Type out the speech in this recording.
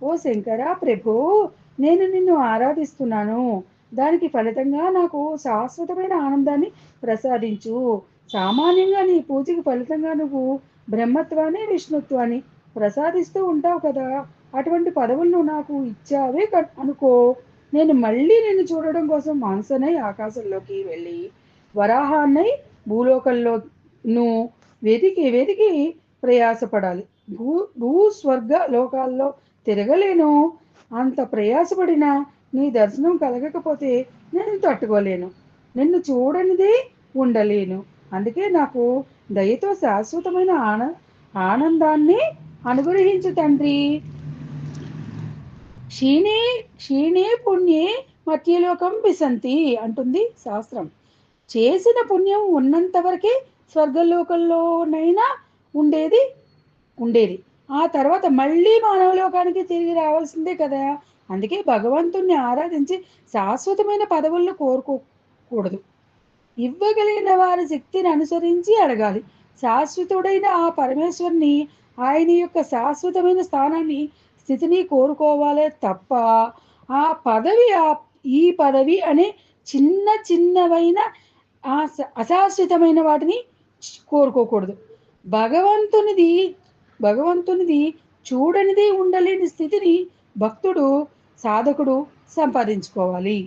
ఓ శంకర ప్రభో, నేను నిన్ను ఆరాధిస్తున్నాను. దానికి ఫలితంగా నాకు శాశ్వతమైన ఆనందాన్ని ప్రసాదించు. సామాన్యంగా నీ పూజకి ఫలితంగా నువ్వు బ్రహ్మత్వాన్ని విష్ణుత్వాన్ని ప్రసాదిస్తూ ఉంటావు కదా. అటువంటి పదవులను నాకు ఇచ్చావే అనుకో. నేను మళ్ళీ నిన్ను చూడడం కోసం మాంసనై ఆకాశంలోకి వెళ్ళి వరాహాన్నై భూలోకంలోను వెతికి వెతికి ప్రయాసపడాలి. భూ భూస్వర్గ లోకాల్లో తిరగలేను. అంత ప్రయాసపడినా నీ దర్శనం కలగకపోతే నేను తట్టుకోలేను. నిన్ను చూడనిదే ఉండలేను. అందుకే నాకు దయతో శాశ్వతమైన ఆనందాన్ని అనుగ్రహించు తండ్రి. క్షీణే క్షీణే పుణ్యే మధ్యలోకం విసంతి అంటుంది శాస్త్రం. చేసిన పుణ్యం ఉన్నంత వరకే స్వర్గలోకంలోనైనా ఉండేది ఉండేది. ఆ తర్వాత మళ్ళీ మానవలోకానికి తిరిగి రావాల్సిందే కదా. అందుకే భగవంతుణ్ణి ఆరాధించి శాశ్వతమైన పదవులను కోరుకోకూడదు. ఇవ్వగలిగిన వారి శక్తిని అనుసరించి అడగాలి. శాశ్వతుడైన ఆ పరమేశ్వరుని, ఆయన యొక్క శాశ్వతమైన స్థానాన్ని, స్థితిని కోరుకోవాలే తప్ప ఆ పదవి ఈ పదవి అనే చిన్న చిన్నవైన అశాశ్వతమైన వాటిని కోరుకోకూడదు. భగవంతునిది భగవంతునిది చూడనిది ఉండలేని స్థితిని భక్తుడు, సాధకుడు సంపాదించుకోవాలి.